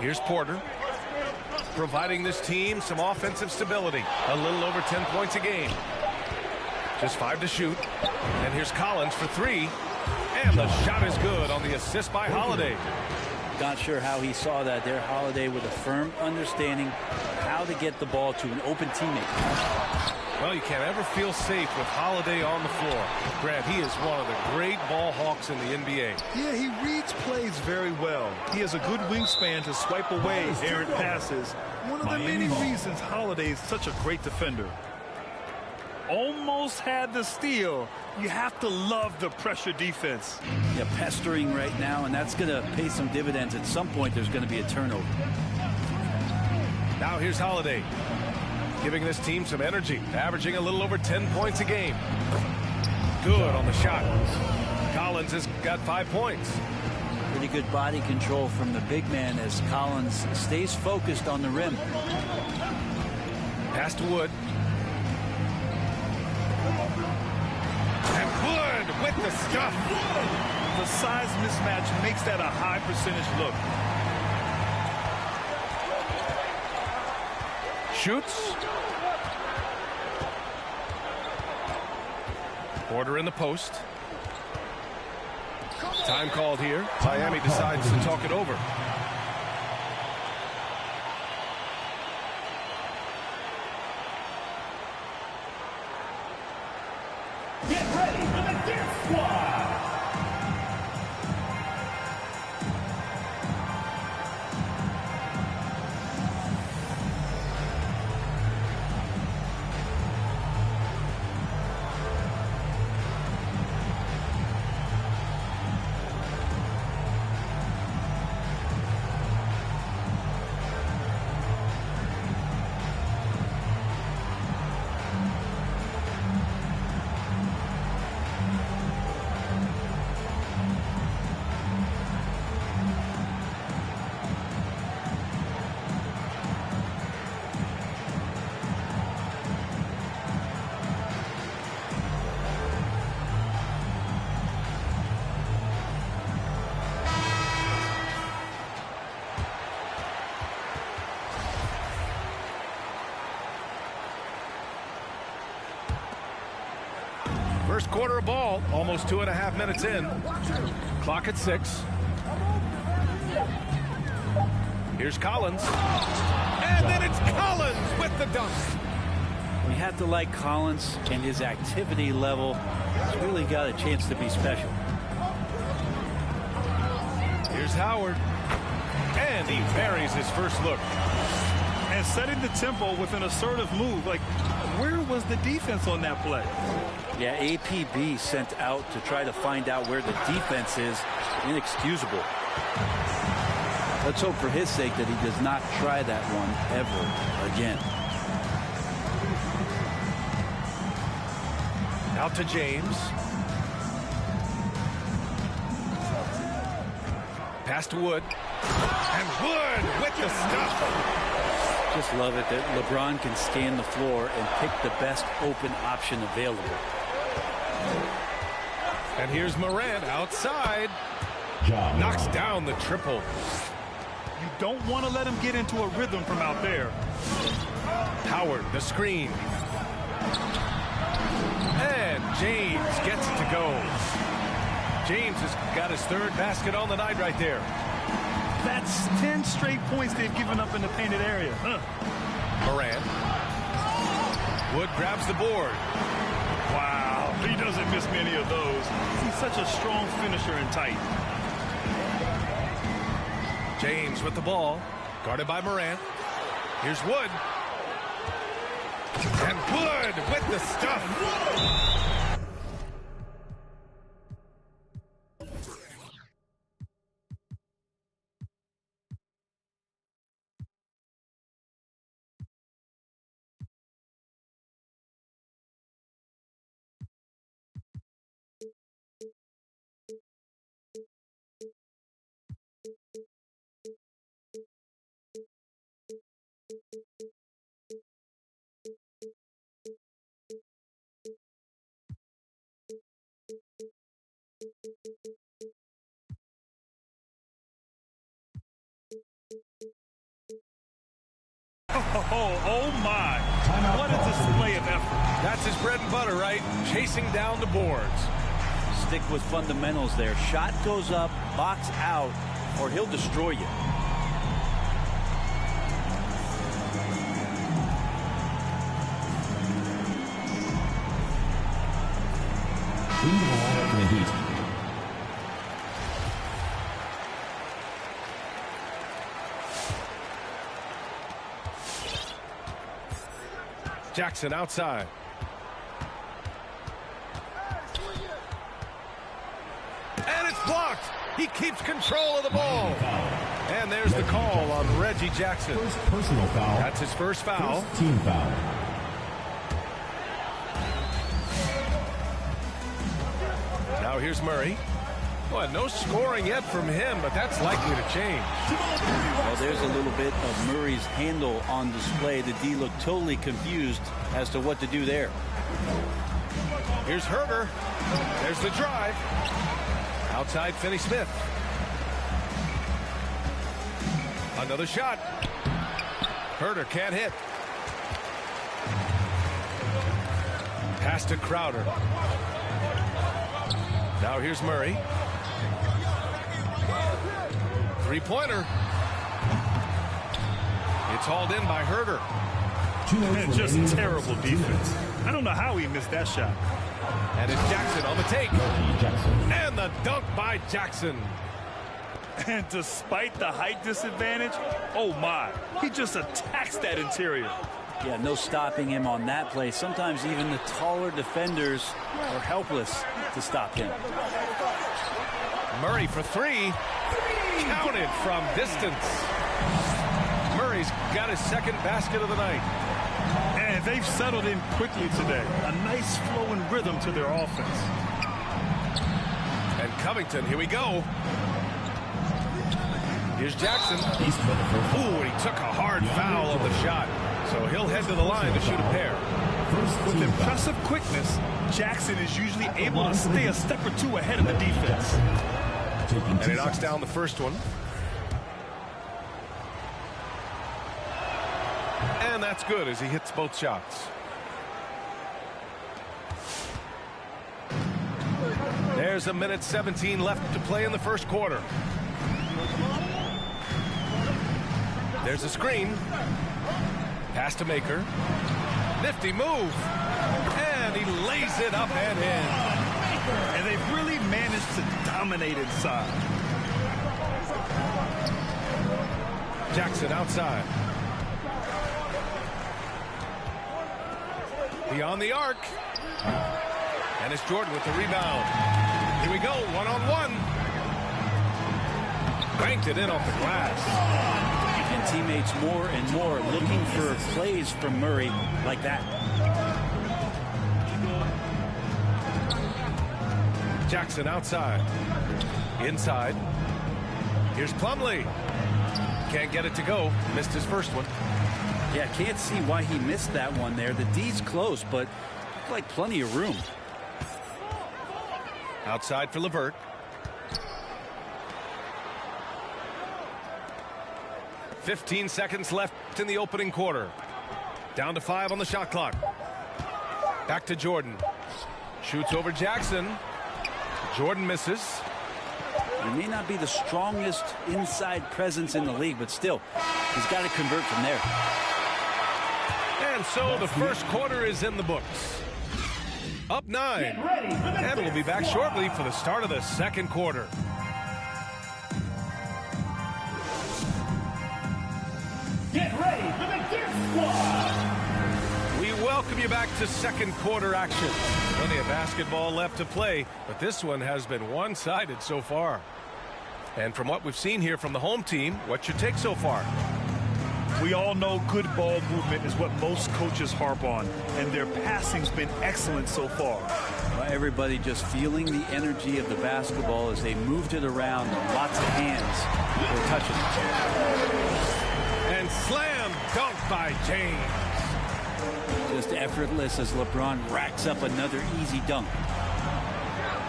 Here's Porter, providing this team some offensive stability. A little over 10 points a game. Just 5 to shoot. And here's Collins for 3. And the shot is good on the assist by Holiday. Not sure how he saw that there. Holiday with a firm understanding of how to get the ball to an open teammate. Well, you can't ever feel safe with Holiday on the floor. Grant, he is one of the great ball hawks in the NBA. Yeah, he reads plays very well. He has a good wingspan to swipe away errant passes. One of the many reasons Holiday is such a great defender. Almost had the steal. You have to love the pressure defense. Yeah, pestering right now, and that's going to pay some dividends. At some point, there's going to be a turnover. Now here's Holiday, giving this team some energy, averaging a little over 10 points a game. Good on the shot. Collins has got 5 points. Pretty good body control from the big man as Collins stays focused on the rim. Pass to Wood. And Wood with the stuff. The size mismatch makes that a high percentage look. Shoots. Porter in the post. Time called here. Miami decides to talk it over. Get ready for the dance squad. First quarter of ball, almost 2.5 minutes in. Clock at 6. Here's Collins. And then it's Collins with the dunk. We have to like Collins and his activity level. He's really got a chance to be special. Here's Howard. And he buries his first look. And setting the tempo with an assertive move. Like, where was the defense on that play? Yeah, APB sent out to try to find out where the defense is. Inexcusable. Let's hope for his sake that he does not try that one ever again. Out to James. Pass to Wood. And Wood with the stuff. Just love it that LeBron can scan the floor and pick the best open option available. And here's Morant outside. Knocks down the triple. You don't want to let him get into a rhythm from out there. Howard, the screen. And James gets it to go. James has got his third basket on the night right there. That's 10 straight points they've given up in the painted area. Morant. Wood grabs the board. Wow, he doesn't miss many of those. He's such a strong finisher and tight. James with the ball, guarded by Morant. Here's Wood. And Wood with the stuff. Oh my. What a display of effort. That's his bread and butter, right? Chasing down the boards. Stick with fundamentals there. Shot goes up, box out, or he'll destroy you. In the ball for the Heat. Jackson outside. And it's blocked. He keeps control of the ball. And there's the call on Reggie Jackson. First personal foul. That's his first foul. First team foul. Now here's Murray. Well, no scoring yet from him, but that's likely to change. Well, there's a little bit of Murray's handle on display. The D looked totally confused as to what to do there. Here's Herder. There's the drive. Outside Finney-Smith. Another shot. Herder can't hit. Pass to Crowder. Now here's Murray. Three-pointer. It's hauled in by Herder. And just terrible defense. I don't know how he missed that shot. And it's Jackson on the take. And the dunk by Jackson. And despite the height disadvantage, oh my, he just attacks that interior. Yeah, no stopping him on that play. Sometimes even the taller defenders are helpless to stop him. Murray for three. Counted from distance. Murray's got his second basket of the night. And they've settled in quickly today. A nice flowing rhythm to their offense. And Covington, here we go. Here's Jackson. Ooh, he took a hard foul on the shot. So he'll head to the line to shoot a pair. With impressive quickness, Jackson is usually able to stay a step or two ahead of the defense. And he knocks down the first one. And that's good as he hits both shots. There's 1:17 left to play in the first quarter. There's a screen. Pass to Maker. Nifty move. And he lays it up and in. And they've really managed to dominate inside. Jackson outside. Beyond the arc. And it's Jordan with the rebound. Here we go, one-on-one. Banked it in off the glass. And teammates more and more looking for plays from Murray like that. Jackson outside. Inside. Here's Plumlee. Can't get it to go. Missed his first one. Yeah, can't see why he missed that one there. The D's close, but like plenty of room. Outside for LeVert. "15 seconds left in the opening quarter. Down to 5 on the shot clock. Back to Jordan. Shoots over Jackson. Jordan misses. He may not be the strongest inside presence in the league, but still, he's got to convert from there. And so the first quarter is in the books. Up 9. And we'll be back shortly for the start of the second quarter. Get ready for the Dirt Squad. We welcome you back to second quarter action. Plenty of basketball left to play, but this one has been one-sided so far. And from what we've seen here from the home team, what's your take so far? We all know good ball movement is what most coaches harp on, and their passing's been excellent so far. Well, everybody just feeling the energy of the basketball as they moved it around. Lots of hands were touching it. And slam dunk by James. Just effortless as LeBron racks up another easy dunk.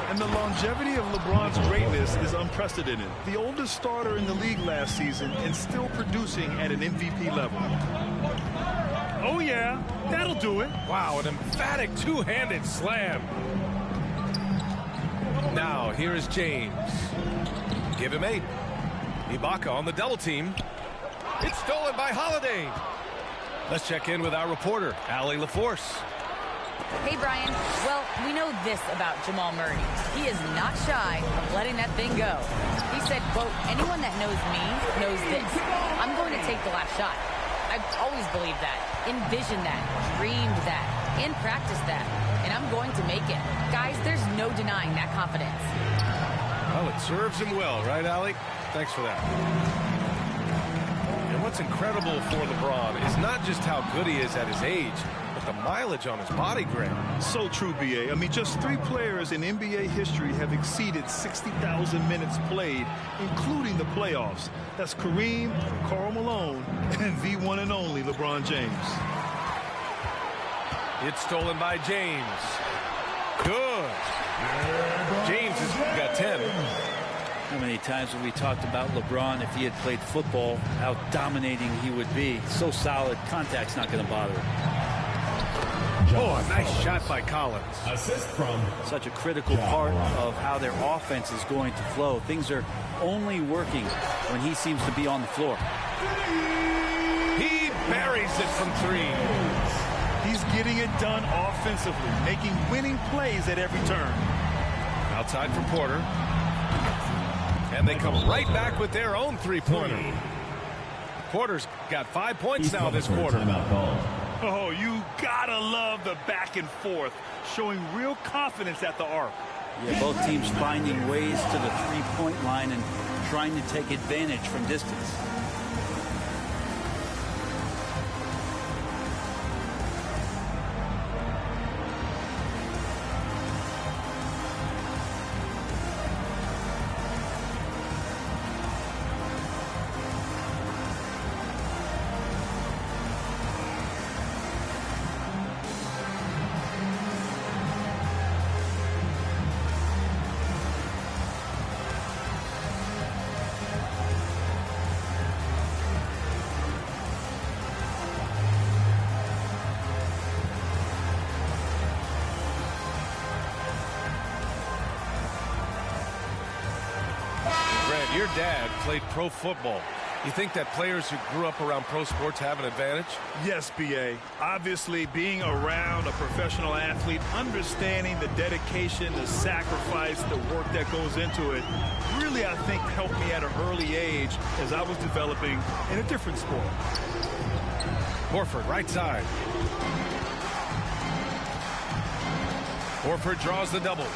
And the longevity of LeBron's greatness is unprecedented. The oldest starter in the league last season and still producing at an MVP level. Oh, yeah, that'll do it. Wow, an emphatic two-handed slam. Now, here is James. Give him 8. Ibaka on the double team. It's stolen by Holiday. Let's check in with our reporter, Allie LaForce. Hey, Brian. Well, we know this about Jamal Murray. He is not shy of letting that thing go. He said, quote, anyone that knows me knows this. I'm going to take the last shot. I've always believed that, envisioned that, dreamed that, and practiced that. And I'm going to make it. Guys, there's no denying that confidence. Well, it serves him well, right, Allie? Thanks for that. And what's incredible for LeBron is not just how good he is at his age, but the mileage on his body, Greg. So true, B.A. I mean, just 3 players in NBA history have exceeded 60,000 minutes played, including the playoffs. That's Kareem, Karl Malone, and the one and only LeBron James. It's stolen by James. Good. James has got 10. How many times have we talked about LeBron, if he had played football, how dominating he would be. So solid, contact's not going to bother him. Oh, a nice shot by Collins. Assist from Such a critical part of how their offense is going to flow. Things are only working when he seems to be on the floor. He buries it from 3. He's getting it done offensively, making winning plays at every turn. Outside for Porter. And they come right back with their own 3-pointer. Porter's got 5 points now this quarter. Timeout call. Oh, you gotta love the back and forth, showing real confidence at the arc. Yeah, both teams finding ways to the 3-point line and trying to take advantage from distance. Your dad played pro football. You think that players who grew up around pro sports have an advantage? Yes, B.A. Obviously, being around a professional athlete, understanding the dedication, the sacrifice, the work that goes into it, really, I think, helped me at an early age as I was developing in a different sport. Horford, right side. Horford draws the double.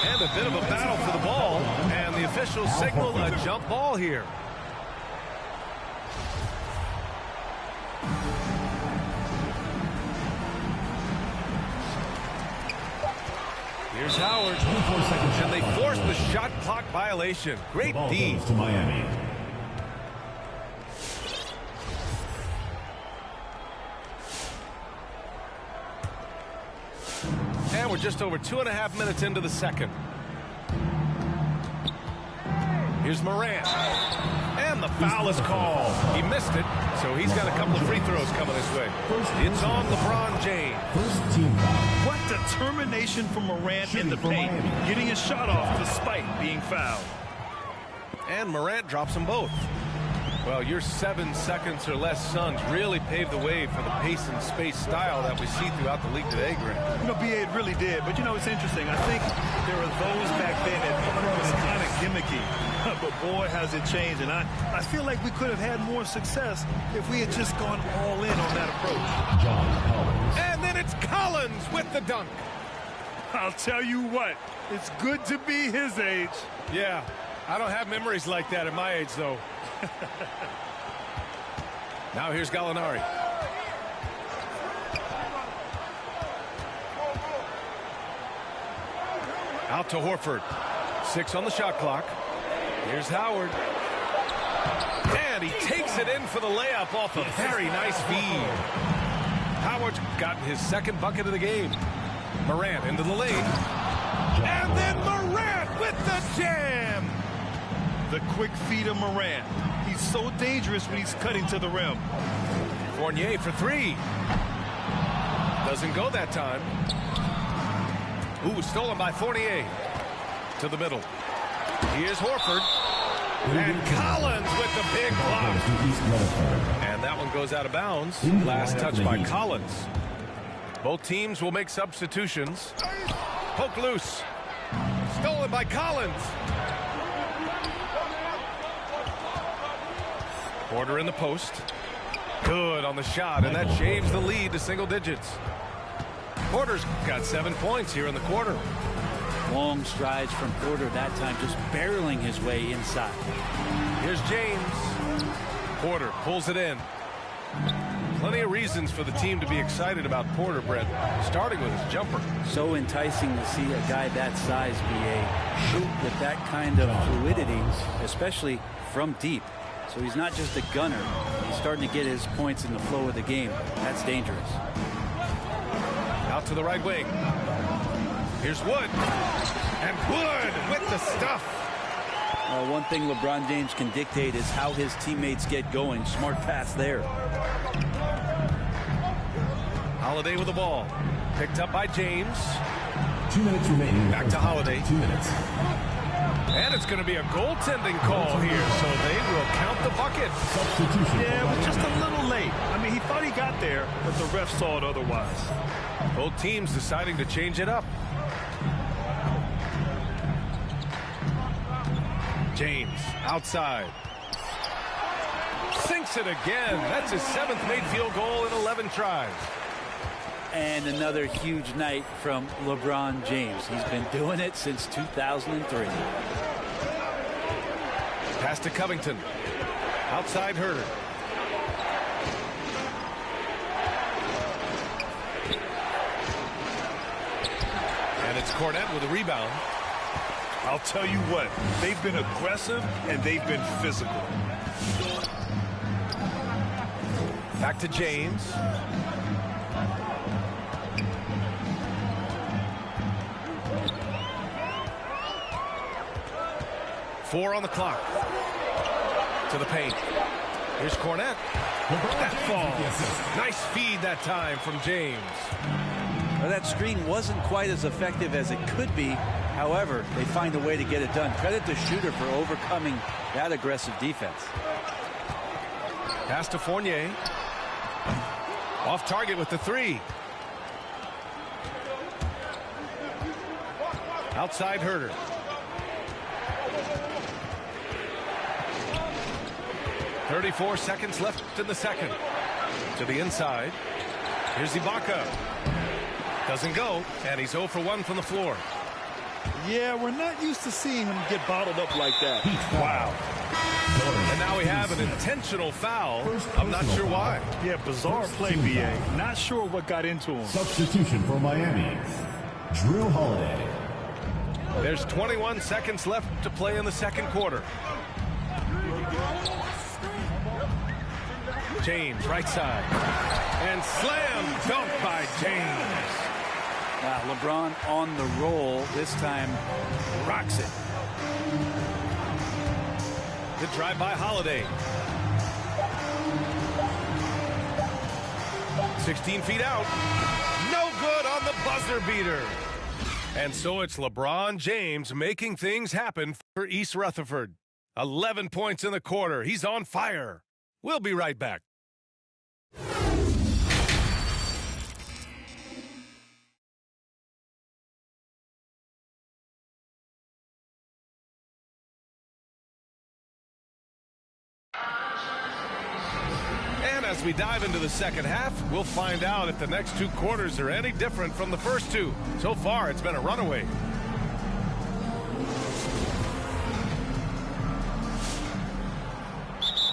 And a bit of a battle for the ball, and the officials signal a jump ball here. Here's Howard, and they force the shot clock violation. Great D. To Miami. And we're just over 2.5 minutes into the second. Here's Morant. And the foul is called. He missed it, so he's got a couple of free throws coming his way. It's on LeBron James. First team foul. What determination from Morant in the paint, getting his shot off despite being fouled. And Morant drops them both. Well, your 7 seconds or less Suns really paved the way for the pace and space style that we see throughout the league today, Grant. You know, B.A., it really did. But, you know, it's interesting. I think there were those back then that thought it was kind of gimmicky. But, boy, has it changed. And I feel like we could have had more success if we had just gone all in on that approach. John Collins. And then it's Collins with the dunk. I'll tell you what, it's good to be his age. Yeah, I don't have memories like that at my age, though. Now here's Gallinari. Out to Horford. 6 on the shot clock. Here's Howard. And he takes it in for the layup off a very nice feed. Howard's gotten his second bucket of the game. Morant into the lane. And then Morant with the jam. The quick feed of Morant. He's so dangerous when he's cutting to the rim. Fournier for three. Doesn't go that time. Ooh, stolen by Fournier. To the middle. Here's Horford. And Collins with the big block. And that one goes out of bounds. Last touch by Collins. Both teams will make substitutions. Poke loose. Stolen by Collins. Porter in the post. Good on the shot, and that shaves the lead to single digits. Porter's got 7 points here in the quarter. Long strides from Porter that time, just barreling his way inside. Here's James. Porter pulls it in. Plenty of reasons for the team to be excited about Porter, Brett, starting with his jumper. So enticing to see a guy that size be shoot with that kind of fluidity, especially from deep. So he's not just a gunner. He's starting to get his points in the flow of the game. That's dangerous. Out to the right wing. Here's Wood. And Wood with the stuff. One thing LeBron James can dictate is how his teammates get going. Smart pass there. Holiday with the ball. Picked up by James. 2 minutes remaining. Back to Holiday. 2 minutes. And it's going to be a goaltending call here, so they will count the bucket. Substitution. Yeah, it was just a little late. I mean, he thought he got there, but the ref saw it otherwise. Both teams deciding to change it up. James outside. Sinks it again. That's his 7th made field goal in 11 tries. And another huge night from LeBron James. He's been doing it since 2003. Pass to Covington. Outside Herter. And it's Cornette with a rebound. I'll tell you what, they've been aggressive and they've been physical. Back to James. Four on the clock. To the paint. Here's Cornette. That falls. Nice feed that time from James. Well, that screen wasn't quite as effective as it could be. However, they find a way to get it done. Credit the shooter for overcoming that aggressive defense. Pass to Fournier. Off target with the three. Outside Herter. .34 seconds left in the second. To the inside. Here's Ibaka. Doesn't go, and he's 0 for 1 from the floor. Yeah, we're not used to seeing him get bottled up like that. Wow. And now we have an intentional foul. I'm not sure why. Yeah, bizarre play, BA. Not sure what got into him. Substitution for Miami. Drew Holiday. There's 21 seconds left to play in the second quarter. James, right side. And slam dunk by James. LeBron on the roll. This time rocks it. The drive by Holiday. 16 feet out. No good on the buzzer beater. And so it's LeBron James making things happen for East Rutherford. 11 points in the quarter. He's on fire. We'll be right back. And as we dive into the second half, we'll find out if the next two quarters are any different from the first two. So far, it's been a runaway.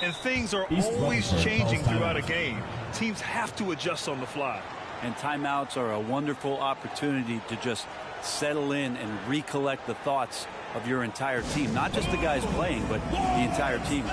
And things are always changing throughout a game. Teams have to adjust on the fly. And timeouts are a wonderful opportunity to just settle in and recollect the thoughts of your entire team. Not just the guys playing, but the entire team.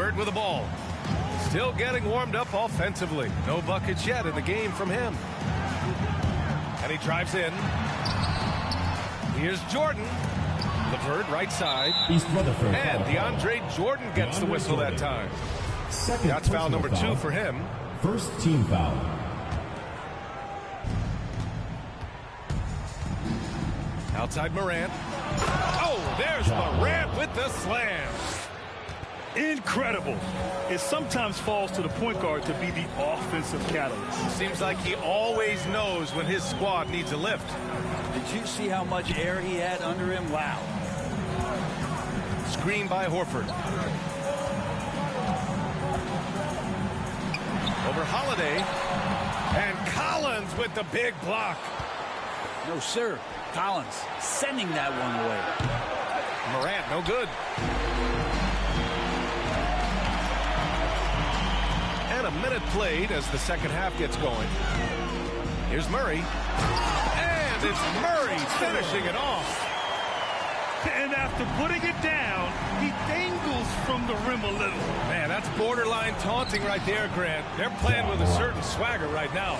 LeVert with the ball. Still getting warmed up offensively. No buckets yet in the game from him. And he drives in. Here's Jordan. LeVert right side. And DeAndre Jordan gets the whistle that time. That's foul number 2 for him. First team foul. Outside Morant. Oh, there's Morant with the slam. Incredible. It sometimes falls to the point guard to be the offensive catalyst. Seems like he always knows when his squad needs a lift. Did you see how much air he had under him? Wow. Screen by Horford. Over Holiday. And Collins with the big block. No, sir. Collins sending that one away. Morant, no good. And a minute played as the second half gets going. Here's Murray. And it's Murray finishing it off. And after putting it down, he dangles from the rim a little. Man, that's borderline taunting right there, Grant. They're playing with a certain swagger right now.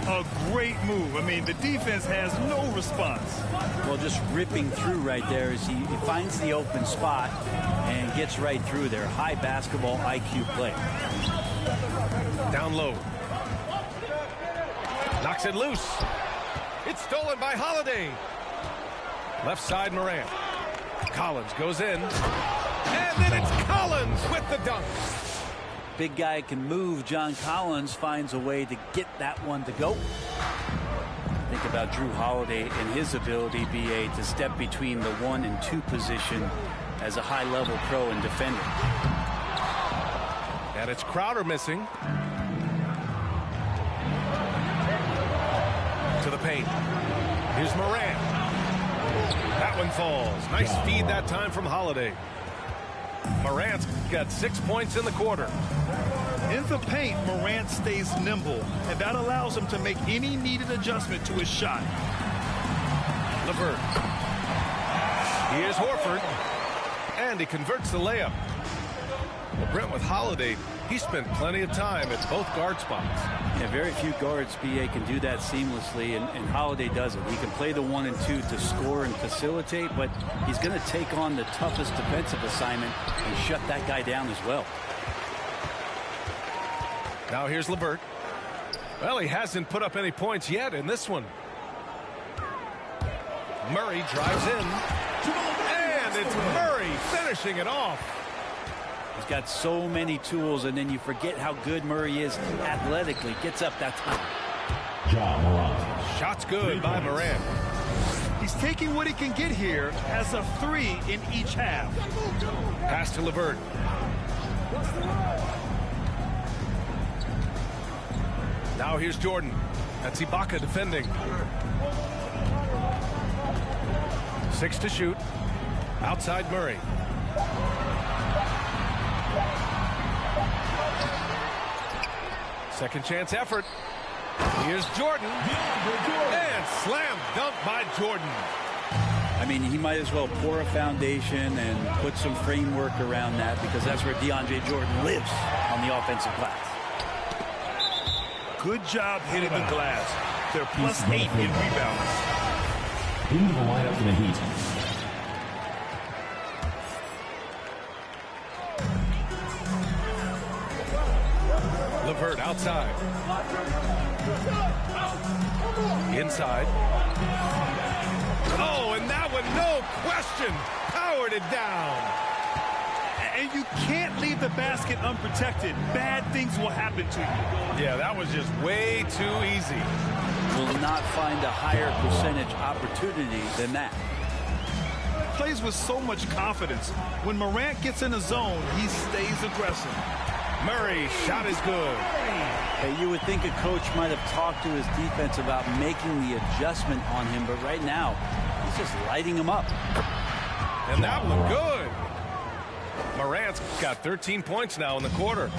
A great move. I mean, the defense has no response. Well, just ripping through right there as he finds the open spot and gets right through there. High basketball IQ play. Down low. Knocks it loose. It's stolen by Holiday. Left side Morant. Collins goes in. And then it's Collins with the dunk. Big guy can move. John Collins finds a way to get that one to go. Think about Drew Holiday and his ability, BA, to step between the 1 and 2 position as a high-level pro and defender. And it's Crowder missing. To the paint. Here's Morant. That one falls. Nice feed that time from Holiday. Morant's got 6 points in the quarter. In the paint, Morant stays nimble, and that allows him to make any needed adjustment to his shot. LeVert. Here's Horford. And he converts the layup. Well, Brent, with Holiday, he spent plenty of time at both guard spots. Yeah, very few guards, BA, can do that seamlessly, and Holiday does it. He can play the 1 and 2 to score and facilitate, but he's going to take on the toughest defensive assignment and shut that guy down as well. Now here's LeVert. Well, he hasn't put up any points yet in this one. Murray drives in. And it's Murray finishing it off. He's got so many tools, and then you forget how good Murray is athletically. Gets up that time. Shot's good by Morant. He's taking what he can get here as a 3 in each half. Pass to LeVert. Now here's Jordan. That's Ibaka defending. 6 to shoot. Outside Murray. Second chance effort. Here's Jordan. And slam dunk by Jordan. I mean, he might as well pour a foundation and put some framework around that, because that's where DeAndre Jordan lives on the offensive glass. Good job hitting the glass. They're +8 in rebounds. Into the lineup for the Heat. LeVert outside. Inside. Oh, and that one, no question, powered it down. And you can't leave the basket unprotected. Bad things will happen to you. Yeah, that was just way too easy. Will not find a higher percentage opportunity than that. Plays with so much confidence. When Morant gets in the zone, he stays aggressive. Murray, shot is good. Hey, you would think a coach might have talked to his defense about making the adjustment on him, but right now, he's just lighting him up. And that one good. Morant's got 13 points now in the quarter.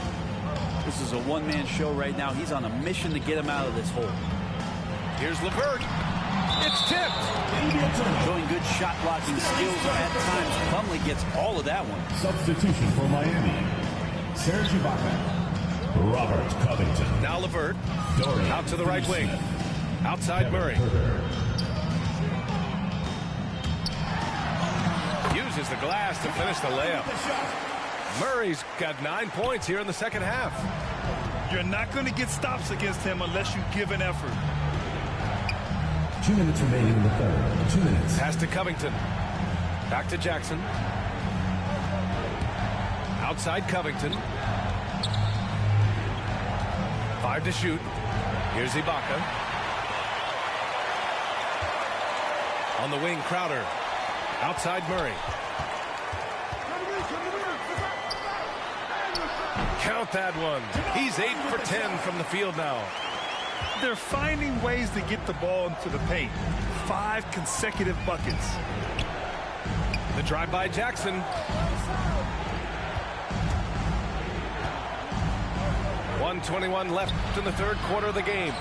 This is a one-man show right now. He's on a mission to get him out of this hole. Here's LeVert. It's tipped. Showing good shot blocking skills at times. Plumlee gets all of that one. Substitution for Miami. Serge Ibaka. Robert Covington. Now Levert. Dorian Out to the right wing. Outside Murray. Uses the glass to finish the layup. Murray's got 9 points here in the second half. You're not going to get stops against him unless you give an effort. 2 minutes remaining in the third. 2 minutes. Pass to Covington. Back to Jackson. Outside Covington. 5 to shoot. Here's Ibaka. On the wing, Crowder. Outside Murray. Count that one. He's 8 for 10 from the field now. They're finding ways to get the ball into the paint. 5 consecutive buckets. The drive by Jackson. .121 left in the third quarter of the game.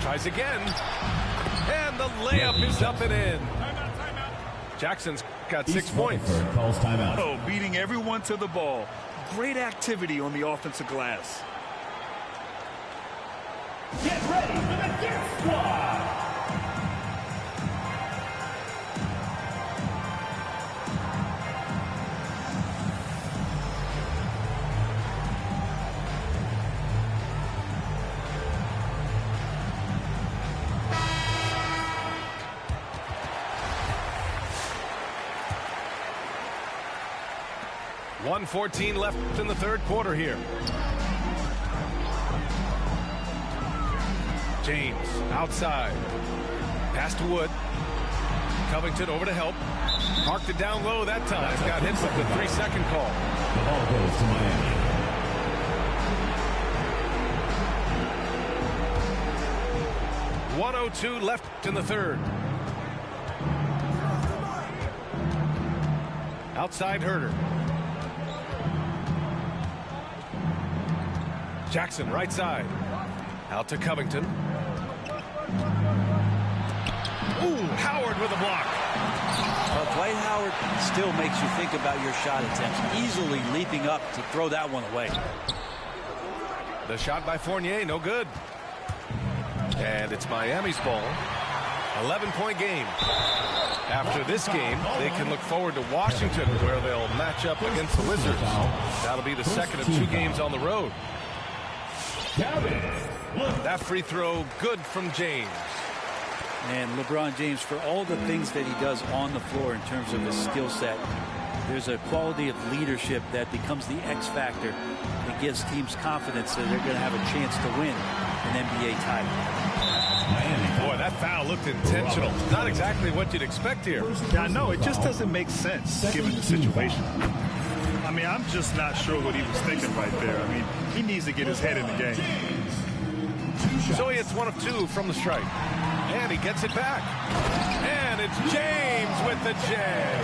Tries again. And the layup is up and in. Jackson's got 6 points. Calls timeout. Oh, beating everyone to the ball. Great activity on the offensive glass. Get ready for the Death Squad. .114 left in the third quarter here. James outside. Pass to Wood. Covington over to help. Marked it down low that time. Got hit with the 3-second call. The ball goes to Miami. .102 left in the third. Outside Herter. Jackson right side. Out to Covington. Ooh, Howard with a block. Well, Dwight Howard still makes you think about your shot attempts. Easily leaping up to throw that one away. The shot by Fournier, no good. And it's Miami's ball. 11-point game. After this game, they can look forward to Washington, where they'll match up against the Wizards. That'll be the second of 2 games on the road. That free throw, good from James. And LeBron James, for all the things that he does on the floor in terms of his skill set, there's a quality of leadership that becomes the X factor that gives teams confidence that they're going to have a chance to win an NBA title. Boy, that foul looked intentional. Not exactly what you'd expect here. Yeah, no, it just doesn't make sense given the situation. I mean, I'm just not sure what he was thinking right there. I mean, he needs to get his head in the game. So he hits 1 of 2 from the strike. And he gets it back. And it's James with the jam.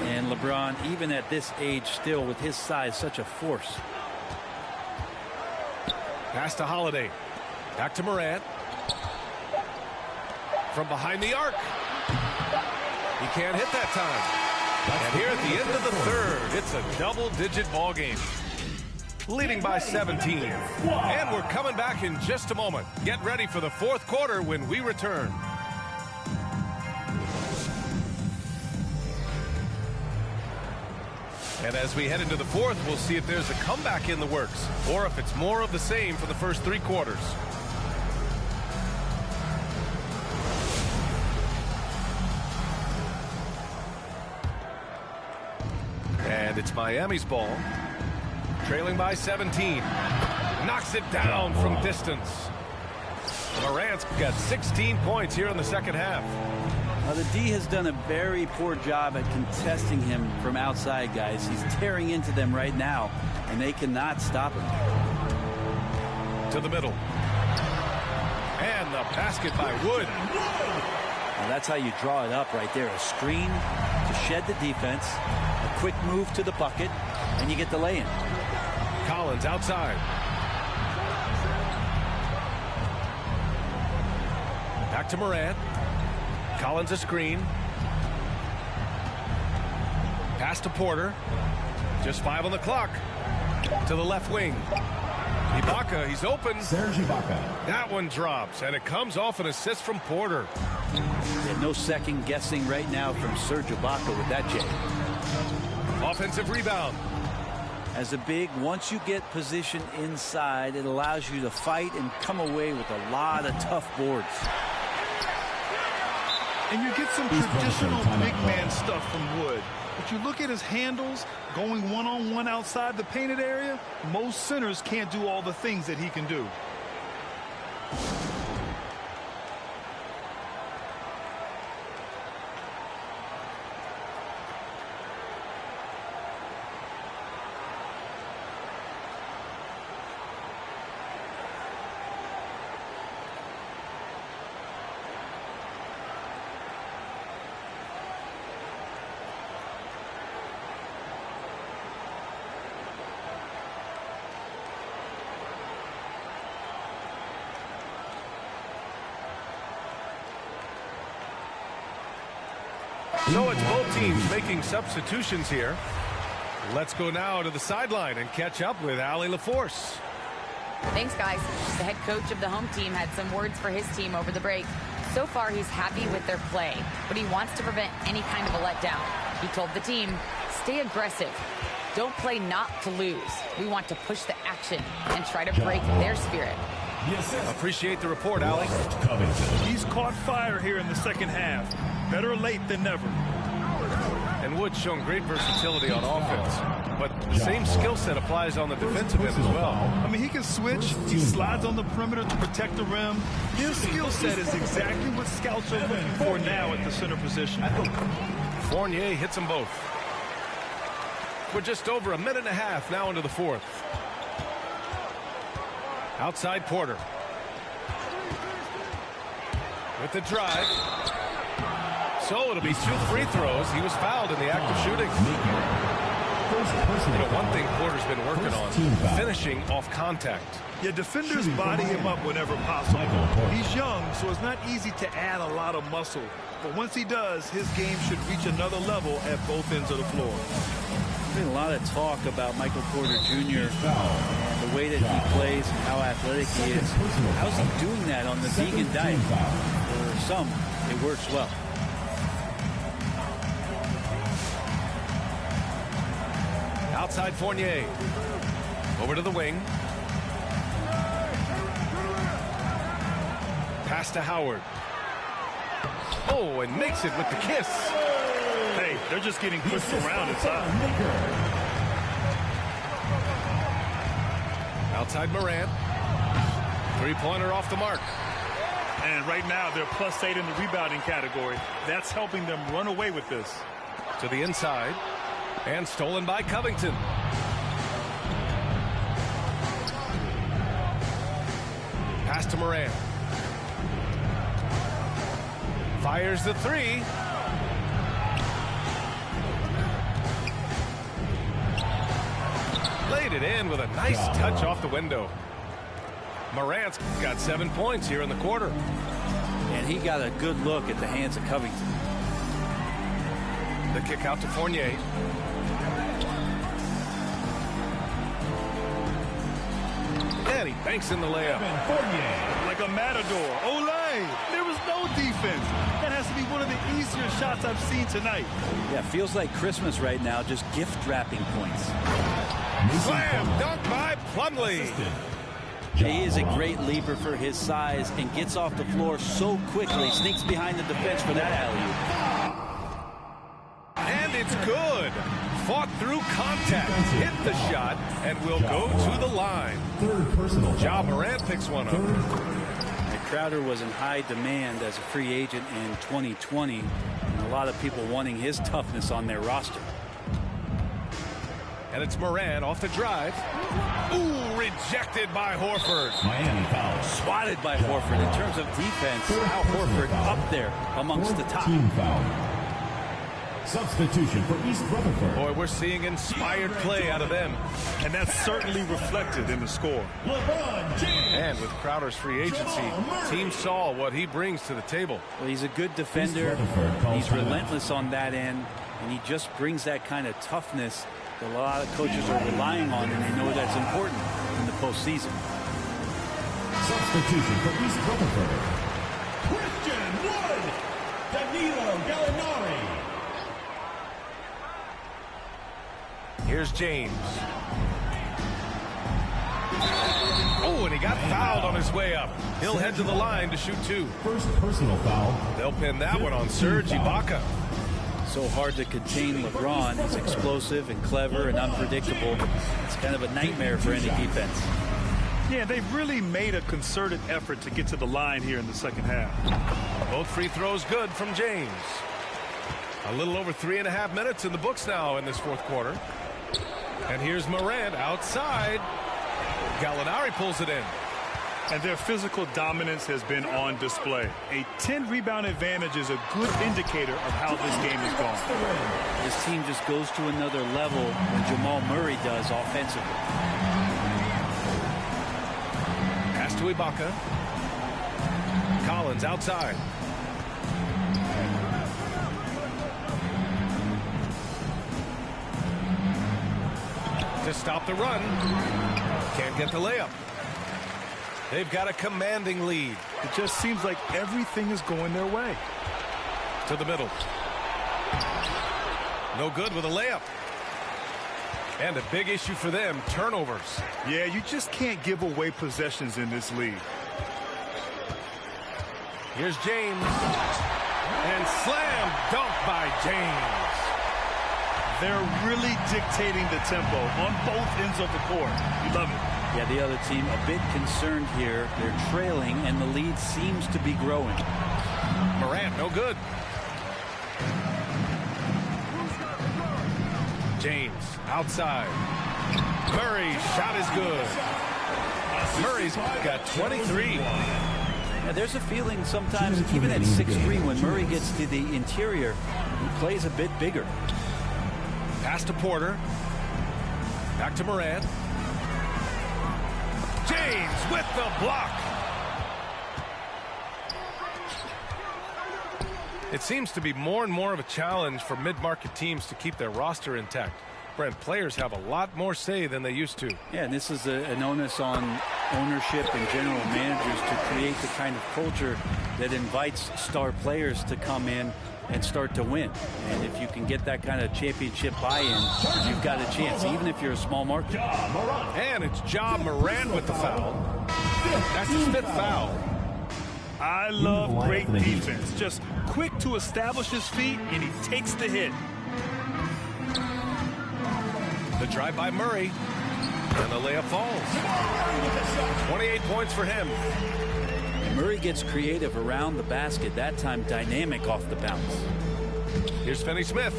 And LeBron, even at this age, still with his size, such a force. Pass to Holiday. Back to Morant. From behind the arc. He can't hit that time. And here at the end of the third, it's a double-digit ball game. Leading by 17. And we're coming back in just a moment. Get ready for the fourth quarter when we return. And as we head into the fourth, we'll see if there's a comeback in the works or if it's more of the same for the first 3 quarters. And it's Miami's ball. Trailing by 17. Knocks it down from distance. Morant's got 16 points here in the second half. Now, the D has done a very poor job at contesting him from outside, guys. He's tearing into them right now, and they cannot stop him. To the middle. And the basket by Wood. Now, that's how you draw it up right there. A screen to shed the defense, a quick move to the bucket, and you get the lay-in. Collins outside. Back to Morant. Collins a screen. Pass to Porter. Just 5 on the clock. To the left wing. Ibaka, he's open. Serge Ibaka. That one drops, and it comes off an assist from Porter. Yeah, no second guessing right now from Serge Ibaka with that, Jay. Offensive rebound. As a big, once you get position inside, it allows you to fight and come away with a lot of tough boards. And you get some traditional big man stuff from Wood. But you look at his handles, going one-on-one outside the painted area, most centers can't do all the things that he can do. So it's both teams making substitutions here. Let's go now to the sideline and catch up with Allie LaForce. Thanks, guys. The head coach of the home team had some words for his team over the break. So far, he's happy with their play, but he wants to prevent any kind of a letdown. He told the team, stay aggressive. Don't play not to lose. We want to push the action and try to break their spirit. Appreciate the report, Allie. He's caught fire here in the second half. Better late than never. And Wood's shown great versatility on offense, but the same skill set applies on the defensive end as well. I mean, he can switch. He slides on the perimeter to protect the rim. His skill set is exactly what scouts are looking for now at the center position. Fournier hits them both. We're just over a minute and a half now into the fourth. Outside Porter. With the drive. So it'll be 2 free throws. He was fouled in the act of shooting. You know, one thing Porter's been working on, finishing off contact. Yeah, defenders body him up whenever possible. He's young, so it's not easy to add a lot of muscle. But once he does, his game should reach another level at both ends of the floor. There's been a lot of talk about Michael Porter Jr. and the way that he plays, how athletic he is. How's he doing that on the vegan diet? For some, it works well. Outside Fournier. Over to the wing. Pass to Howard. Oh, and makes it with the kiss. Hey, they're just getting pushed around inside. Outside Morant. Three-pointer off the mark. And right now, they're +8 in the rebounding category. That's helping them run away with this. To the inside. And stolen by Covington. Pass to Morant. Fires the three. Laid it in with a nice touch off the window. Morant's got 7 points here in the quarter. And he got a good look at the hands of Covington. The kick out to Fournier. And he banks in the layup. Like a matador. Olay! There was no defense. That has to be one of the easier shots I've seen tonight. Yeah, feels like Christmas right now, just gift wrapping points. Slam dunk by Plumlee. He is a great leaper for his size and gets off the floor so quickly, sneaks behind the defense for that alley-oop. And it's good. Fought through contact, hit the shot, and will go to the line. Ja Morant picks one up. Crowder was in high demand as a free agent in 2020. And a lot of people wanting his toughness on their roster. And it's Morant off the drive. Ooh, rejected by Horford. Miami foul. Swatted by Horford. In terms of defense, Al Horford up there amongst the top. Team foul. Substitution for East Rutherford. Boy, we're seeing inspired play out of them. And that's certainly reflected in the score. LeBron James. And with Crowder's free agency, team saw what he brings to the table. Well, he's a good defender. He's relentless on that end, and he just brings that kind of toughness that a lot of coaches are relying on, and they know that's important in the postseason. Substitution for East Rutherford. Christian Wood. Danilo Gallinari. Here's James. Oh, and he got fouled on his way up. He'll head to the line to shoot two. First personal foul. They'll pin that one on Serge Ibaka. So hard to contain LeBron. He's explosive and clever and unpredictable. It's kind of a nightmare for any defense. Yeah, they've really made a concerted effort to get to the line here in the second half. Both free throws good from James. A little over 3.5 minutes in the books now in this fourth quarter. And here's Morant outside. Gallinari pulls it in. And their physical dominance has been on display. A 10-rebound advantage is a good indicator of how this game is going. This team just goes to another level when Jamal Murray does offensively. Pass to Ibaka. Collins outside. To stop the run. Can't get the layup. They've got a commanding lead. It just seems like everything is going their way. To the middle. No good with a layup. And a big issue for them, turnovers. Yeah, you just can't give away possessions in this league. Here's James. And slam dunk by James. They're really dictating the tempo on both ends of the court. You love it. Yeah, the other team a bit concerned here. They're trailing, and the lead seems to be growing. Morant, no good. James, outside. Murray's shot is good. Murray's got 23. Now, there's a feeling sometimes, even at 6'3", when Murray gets to the interior, he plays a bit bigger. Pass to Porter. Back to Morant. James with the block. It seems to be more and more of a challenge for mid-market teams to keep their roster intact. Brent, players have a lot more say than they used to. Yeah, and this is an onus on ownership and general managers to create the kind of culture that invites star players to come in and start to win. And if you can get that kind of championship buy-in, you've got a chance, even if you're a small market. And it's Ja Morant with the foul. That's his 5th foul. I love great defense. Just quick to establish his feet, and he takes the hit. The drive by Murray. And the layup falls. 28 points for him. Murray gets creative around the basket, that time dynamic off the bounce. Here's Finney-Smith.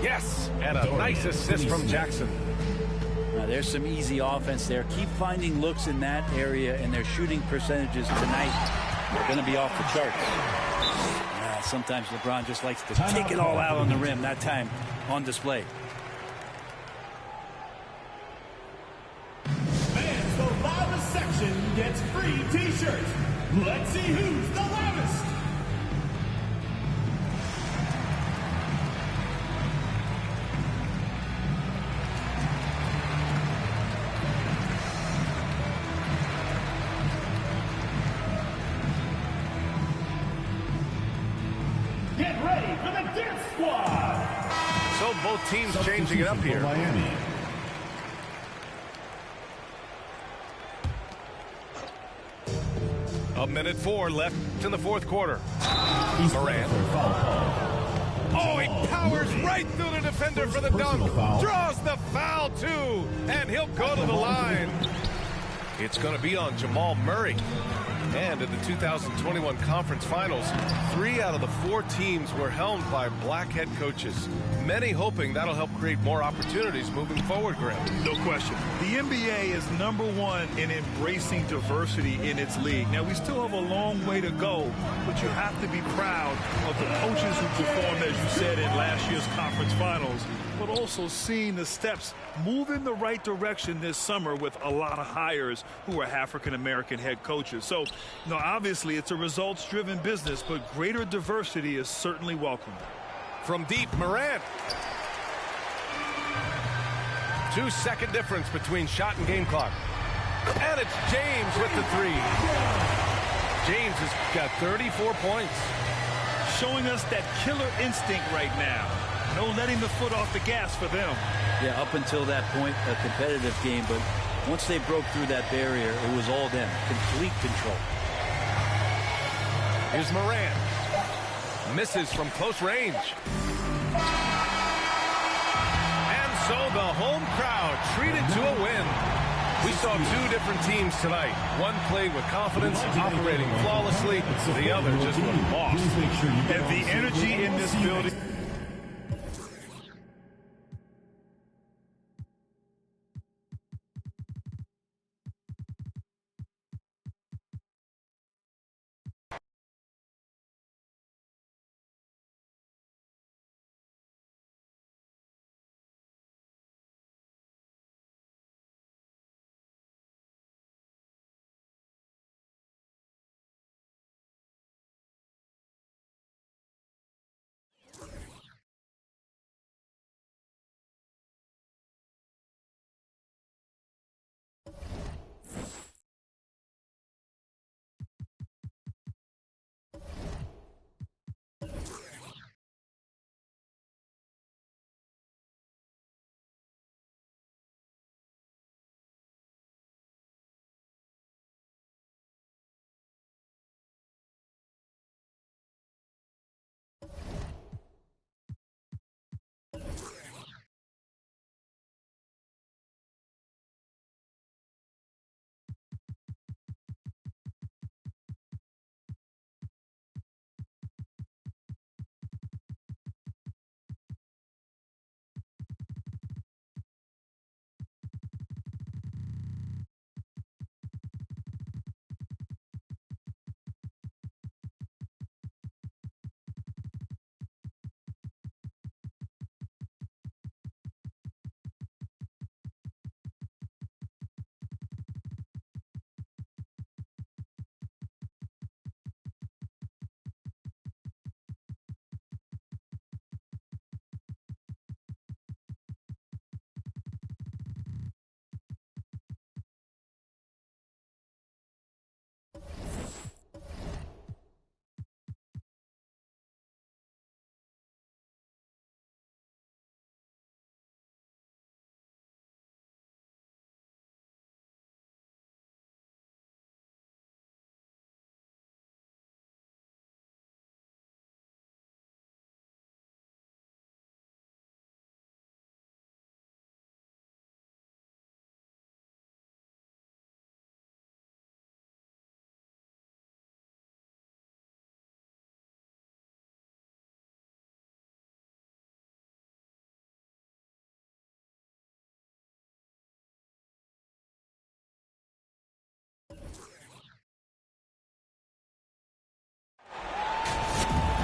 Yes, and a nice assist from Jackson. Now there's some easy offense there. Keep finding looks in that area, and their shooting percentages tonight are going to be off the charts. Sometimes LeBron just likes to take it all out on the rim, that time on display. Fans, the loudest section gets free t-shirts. Let's see who's the loudest. Get ready for the Dance Squad. So both teams changing it up here. Miami. A minute 4 left in the fourth quarter. Morant. Oh, he powers right through the defender for the dunk. Draws the foul, too. And he'll go to the line. It's going to be on Jamal Murray. And in the 2021 conference finals, 3 out of the 4 teams were helmed by black head coaches. Many hoping that'll help create more opportunities moving forward, Graham. No question. The NBA is #1 in embracing diversity in its league. Now, we still have a long way to go, but you have to be proud of the coaches who performed, as you said, in last year's conference finals, but also seeing the steps move in the right direction this summer with a lot of hires who are African-American head coaches. So, obviously it's a results-driven business, but greater diversity is certainly welcome. From deep, Morant. 2-second difference between shot and game clock. And it's James with the 3. James has got 34 points. Showing us that killer instinct right now. No letting the foot off the gas for them. Yeah, up until that point, a competitive game, but once they broke through that barrier, it was all them. Complete control. Here's Morant. Misses from close range. And so the home crowd treated to a win. We saw 2 different teams tonight. One played with confidence, operating flawlessly. The other just looked lost. And the energy in this building.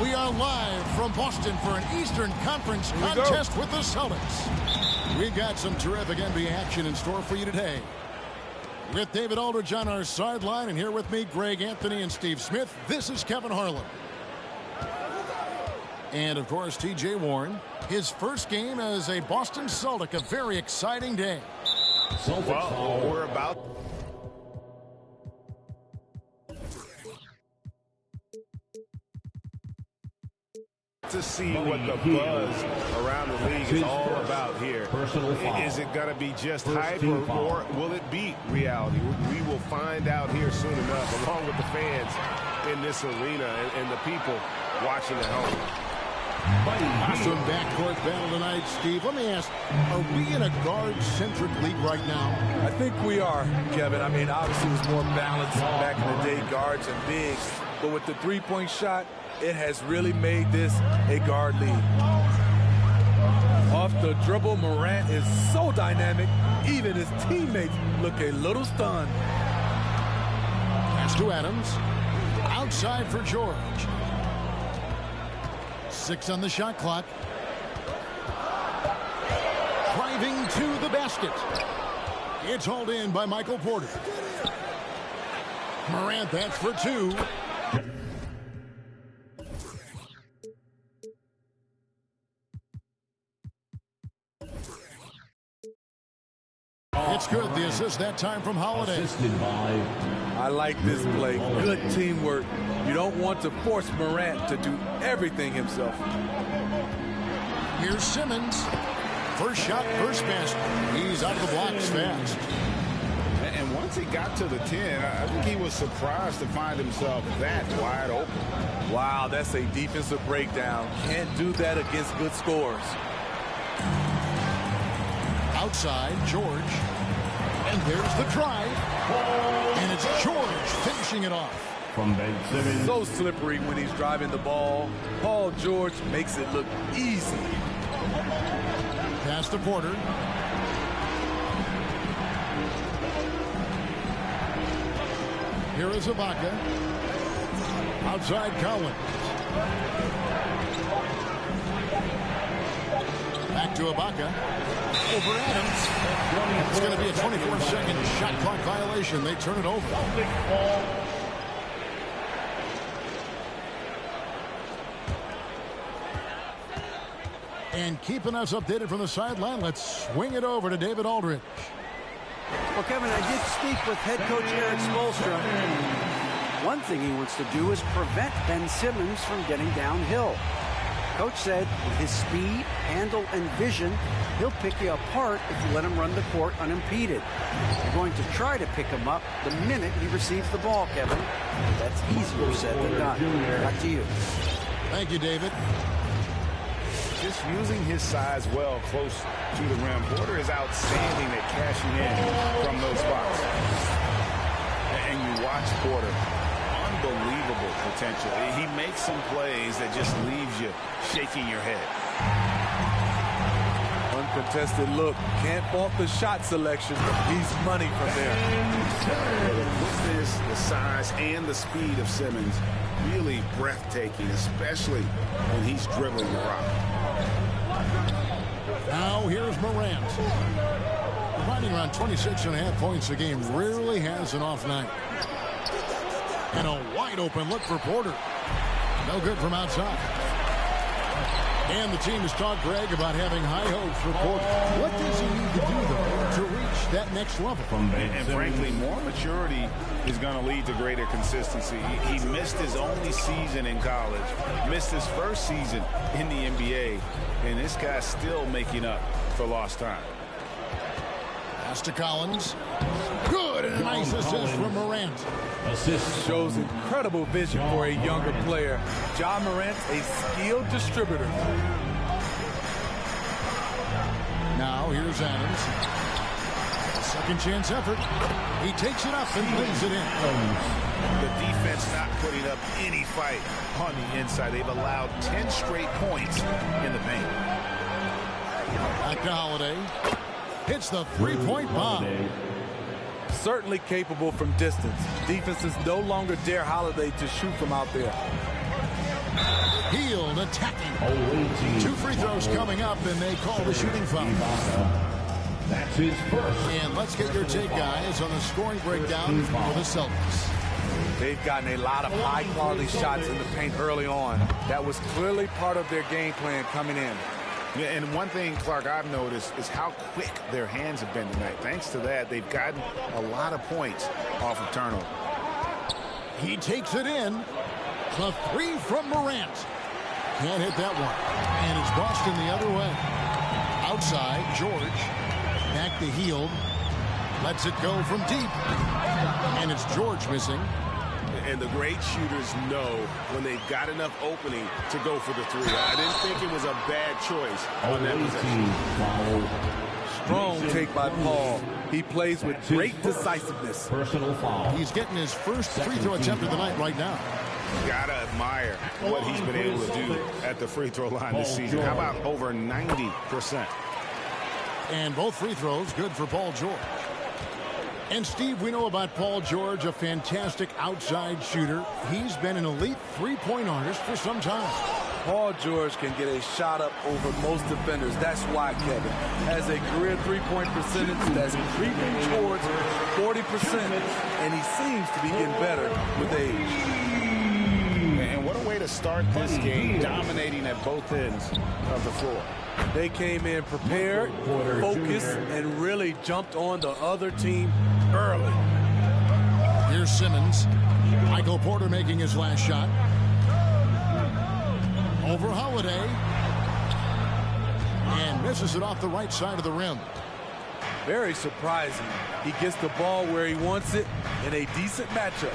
We are live from Boston for an Eastern Conference contest with the Celtics. We've got some terrific NBA action in store for you today. With David Aldridge on our sideline, and here with me, Greg Anthony and Steve Smith, this is Kevin Harlan. And, of course, T.J. Warren. His first game as a Boston Celtic, a very exciting day. Well, we're about to see what the buzz around the league is all about here. Is it going to be just hype, or will it be reality? We will find out here soon enough, along with the fans in this arena and the people watching at home. Awesome backcourt battle tonight, Steve. Let me ask, are we in a guard-centric league right now? I think we are, Kevin. I mean, obviously it was more balanced back in the day, guards and bigs. But with the three-point shot, it has really made this a guard league. Off the dribble, Morant is so dynamic, even his teammates look a little stunned. Pass to Adams. Outside for George. 6 on the shot clock. Driving to the basket. It's hauled in by Michael Porter. Morant, that's for 2. It's good. The assist that time from Holiday. I like this play. Good teamwork. You don't want to force Morant to do everything himself. Here's Simmons. First shot, first pass. He's out of the blocks fast. And once he got to the 10, I think he was surprised to find himself that wide open. Wow, that's a defensive breakdown. Can't do that against good scores. Outside, George. And there's the drive. And it's George finishing it off. From Ben Simmons. So slippery when he's driving the ball. Paul George makes it look easy. Pass to Porter. Here is Ibaka. Outside Collins. Back to Ibaka. Over Adams. It's going to be a 24-second shot clock violation. They turn it over. And keeping us updated from the sideline, let's swing it over to David Aldridge. Well, Kevin, I did speak with head coach Eric Spoelstra. One thing he wants to do is prevent Ben Simmons from getting downhill. Coach said with his speed, handle, and vision, he'll pick you apart if you let him run the court unimpeded. You're going to try to pick him up the minute he receives the ball, Kevin. That's easier said than done. Back to you. Thank you, David. Just using his size well close to the rim. Porter is outstanding at cashing in from those spots. And you watch Porter. Unbelievable potential. He makes some plays that just leaves you shaking your head. Uncontested look. Can't fault the shot selection. He's money from there. The quickness, the size, and the speed of Simmons really breathtaking, especially when he's dribbling the rock. Now here's Morant. Providing around 26.5 points a game. Rarely has an off night. And a wide open look for Porter. No good from outside. And the team has talked, Greg, about having high hopes for Porter. What does he need to do, though, to reach that next level? And frankly, more maturity is going to lead to greater consistency. He missed his only season in college, missed his first season in the NBA, and this guy's still making up for lost time. Pass to Collins. Good, and a nice assist from Morant. Assist shows incredible vision for a younger player. Ja Morant, a skilled distributor. Now here's Adams. Second chance effort. He takes it up and lays it in. The defense not putting up any fight on the inside. They've allowed 10 straight points in the paint. Back to Holiday. Hits the three-point bomb. Certainly capable from distance. Defenses no longer dare Holiday to shoot from out there. Hield attacking. 2 free throws coming up, and they call the shooting foul. That's his first. And let's get your take, guys, on the scoring breakdown for the Celtics. They've gotten a lot of high-quality shots in the paint early on. That was clearly part of their game plan coming in. Yeah, and one thing, Clark, I've noticed is how quick their hands have been tonight. Thanks to that, they've gotten a lot of points off of turnover. He takes it in. The 3 from Morant. Can't hit that one. And it's Boston the other way. Outside, George. Back to Hield. Lets it go from deep. And it's George missing. And the great shooters know when they've got enough opening to go for the three. I didn't think it was a bad choice on that possession. Strong take by Paul. He plays with great decisiveness. Personal foul. He's getting his first free throw attempt of the night right now. Gotta admire what he's been able to do at the free throw line this season. How about over 90%? And both free throws good for Paul George. And Steve, we know about Paul George, a fantastic outside shooter. He's been an elite three-point artist for some time. Paul George can get a shot up over most defenders. That's why Kevin has a career three-point percentage that's creeping towards 40%, and he seems to be getting better with age. And what a way to start this game, dominating at both ends of the floor. They came in prepared, focused, and really jumped on the other team early. Here's Simmons. Michael Porter making his last shot. Over Holiday. And misses it off the right side of the rim. Very surprising. He gets the ball where he wants it in a decent matchup.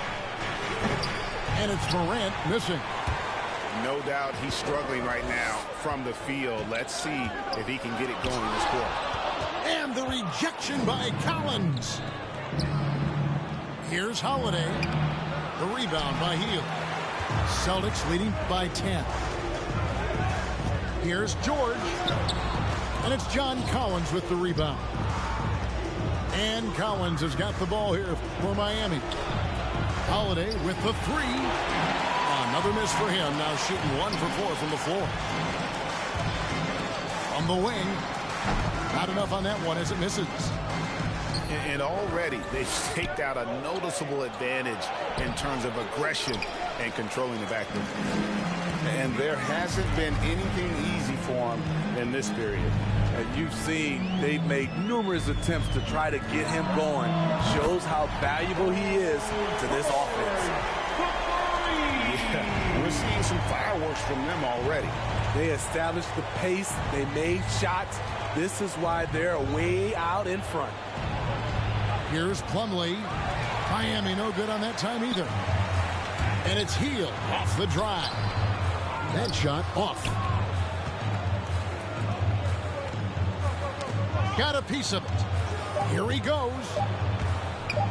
And it's Morant missing. No doubt he's struggling right now from the field. Let's see if he can get it going this quarter. And the rejection by Collins. Here's Holiday. The rebound by Hield. Celtics leading by 10. Here's George. And it's John Collins with the rebound. And Collins has got the ball here for Miami. Holiday with the three. Another miss for him. Now shooting 1 for 4 from the floor. From the wing. Not enough on that one as it misses. And already they've staked out a noticeable advantage in terms of aggression and controlling the backcourt. And there hasn't been anything easy for them in this period. And you've seen they've made numerous attempts to try to get him going. Shows how valuable he is to this offense. Yeah, we're seeing some fireworks from them already. They established the pace. They made shots. This is why they're way out in front. Here's Plumlee. Miami no good on that time either. And it's Hield off the drive. That shot off. Got a piece of it. Here he goes.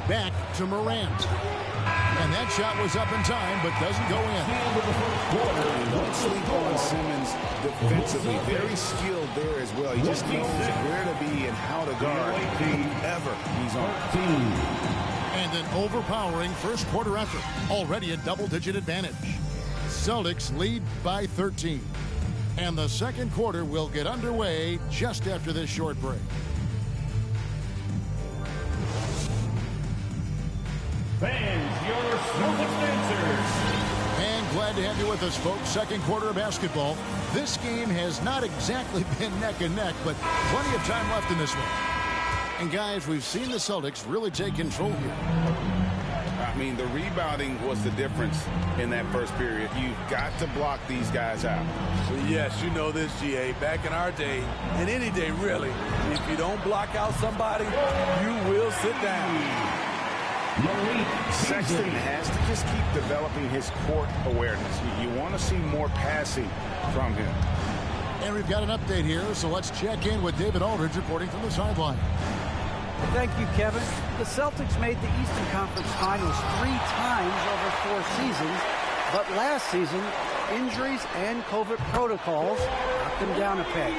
Back to Morant. And that shot was up in time, but doesn't go in. Don't sleep on Simmons defensively. Very skilled there as well. He just knows where to be and how to guard whoever he's on. And an overpowering first quarter effort. Already a double-digit advantage. Celtics lead by 13. And the second quarter will get underway just after this short break. Fans, your Celtics dancers. And glad to have you with us, folks. Second quarter of basketball. This game has not exactly been neck and neck, but plenty of time left in this one. And guys, we've seen the Celtics really take control here. I mean, the rebounding was the difference in that first period. You've got to block these guys out. Well, yes, you know this, GA. Back in our day, and any day really, if you don't block out somebody, you will sit down. Sexton has to just keep developing his court awareness. You want to see more passing from him. And we've got an update here, so let's check in with David Aldridge reporting from the sideline. Thank you, Kevin. The Celtics made the Eastern Conference Finals 3 times over 4 seasons, but last season, injuries and COVID protocols knocked them down a peg.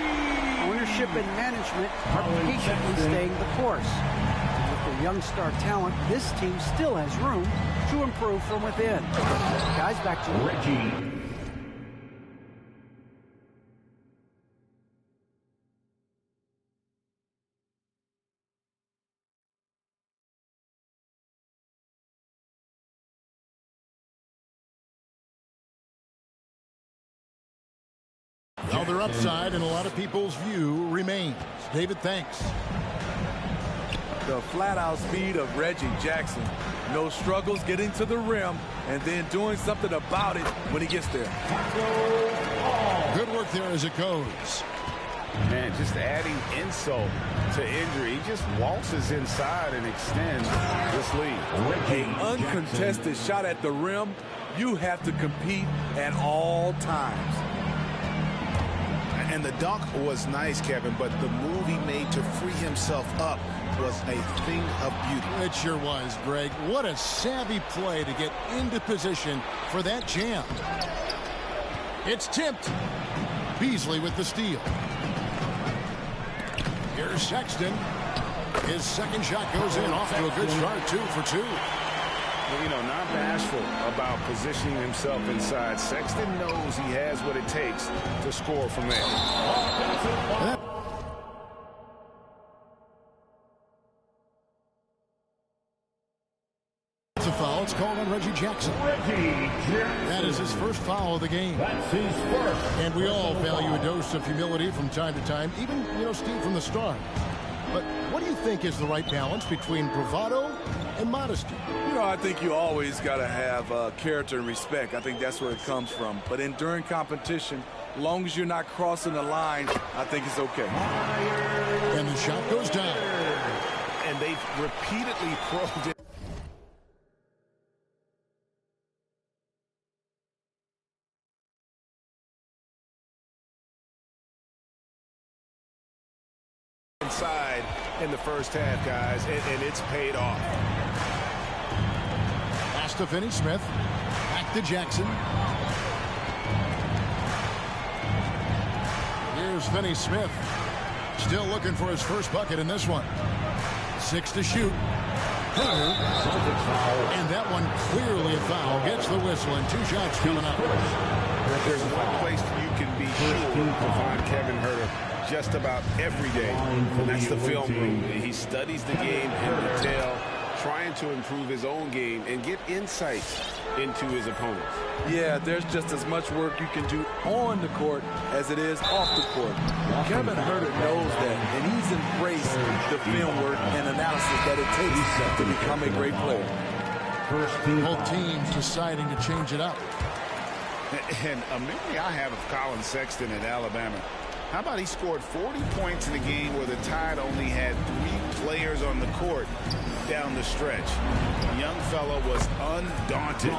Ownership and management are patiently staying the course. With the young star talent, this team still has room to improve from within. Guys, back to you. Reggie. Now their upside in a lot of people's view remains. David, thanks. The flat-out speed of Reggie Jackson. No struggles getting to the rim and then doing something about it when he gets there. Good work there as it goes. Man, just adding insult to injury. He just waltzes inside and extends this lead. An uncontested shot at the rim, you have to compete at all times. And the dunk was nice, Kevin, but the move he made to free himself up was a thing of beauty. It sure was, Greg. What a savvy play to get into position for that jam. It's tipped. Beasley with the steal. Here's Sexton. His second shot goes in, off to a good start, 2 for 2. Well, you know, not bashful about positioning himself inside. Sexton knows he has what it takes to score from there. It's a foul. It's called on Reggie Jackson. That is his first foul of the game. That's his first. And we all value a dose of humility from time to time, even, Steve, from the start. But what do you think is the right balance between bravado and modesty? I think you always got to have character and respect. I think that's where it comes from. But during competition, as long as you're not crossing the line, I think it's okay. And the shot goes down. And they've repeatedly probed it. Inside in the first half, guys, and it's paid off. Pass to Finney-Smith. Back to Jackson. Here's Finney-Smith. Still looking for his first bucket in this one. 6 to shoot. And that one clearly a foul. Gets the whistle, and 2 shots coming up. There's one place you can be sure to find Kevin Huerter just about every day, and that's the film room. He studies the game in detail, trying to improve his own game and get insights into his opponents. Yeah, there's just as much work you can do on the court as it is off the court. Kevin Huerter knows that, and he's embraced the film work and analysis that it takes to become a great player. Both teams deciding to change it up. And a memory I have of Colin Sexton at Alabama. How about he scored 40 points in a game where the Tide only had 3 players on the court down the stretch. The young fellow was undaunted.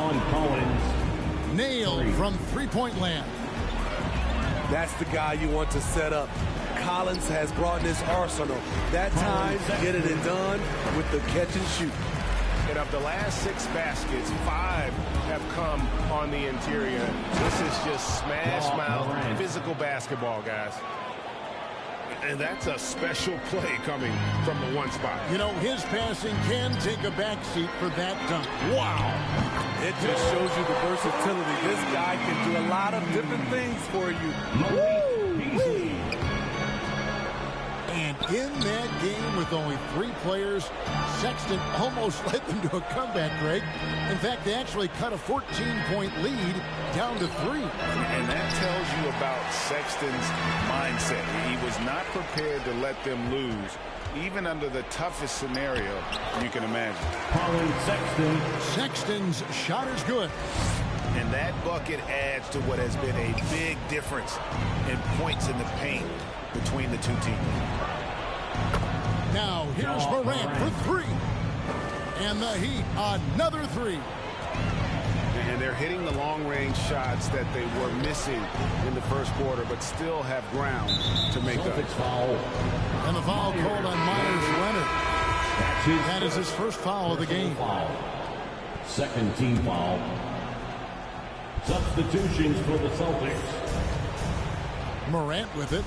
Nailed from three-point land. That's the guy you want to set up. Collins has brought in his arsenal. That time, get it and done with the catch and shoot. And of the last 6 baskets, 5 have come on the interior. This is just smash mouth physical basketball, guys. And that's a special play coming from the one spot. His passing can take a backseat for that dunk. Wow. It just shows you the versatility. This guy can do a lot of different things for you. Woo-wee. And in that game with only 3 players, Sexton almost led them to a comeback, Greg. In fact, they actually cut a 14-point lead down to 3. And that tells you about Sexton's mindset. He was not prepared to let them lose, even under the toughest scenario you can imagine. Sexton's shot is good. And that bucket adds to what has been a big difference in points in the paint between the two teams. Now here's Morant for 3. And the Heat, another 3. And they're hitting the long-range shots that they were missing in the first quarter, but still have ground to make up. And the foul called on Myers Leonard. That is his first foul of the game. Second team foul. Substitutions for the Celtics. Morant with it.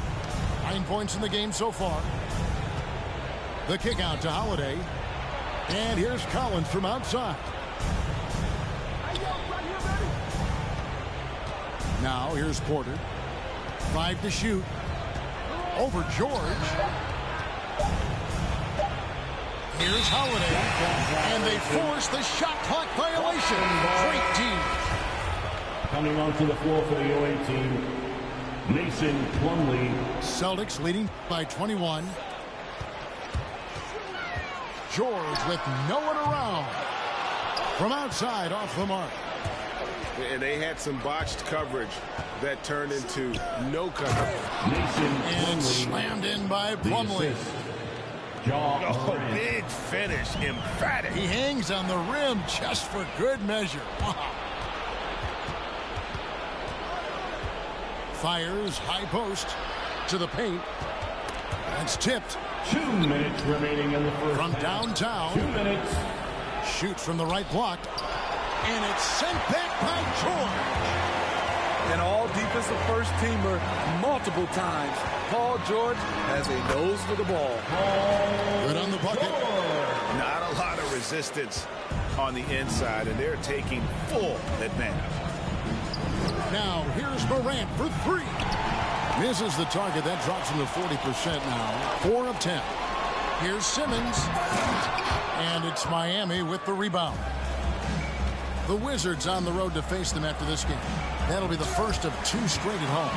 9 points in the game so far. The kick out to Holiday. And here's Collins from outside. Now here's Porter. 5 to shoot. Over George. Here's Holiday. And they force the shot clock violation. Great team. Coming onto the floor for the OA team, Mason Plumlee. Celtics leading by 21. George with no one around. From outside, off the mark. And they had some botched coverage that turned into no coverage. And slammed in by Plumlee. Oh, big finish, emphatic. He hangs on the rim just for good measure. Wow. Fires high post to the paint. That's tipped. 2 minutes remaining in the first. From downtown. 2 minutes. Shoot from the right block. And it's sent back by George. An all-defensive first-teamer multiple times. Paul George has a nose for the ball. Good on the bucket. Not a lot of resistance on the inside, and they're taking full advantage. Now, here's Morant for 3. Misses the target. That drops him to 40% now. 4 of 10. Here's Simmons. And it's Miami with the rebound. The Wizards on the road to face them after this game. That'll be the first of 2 straight at home.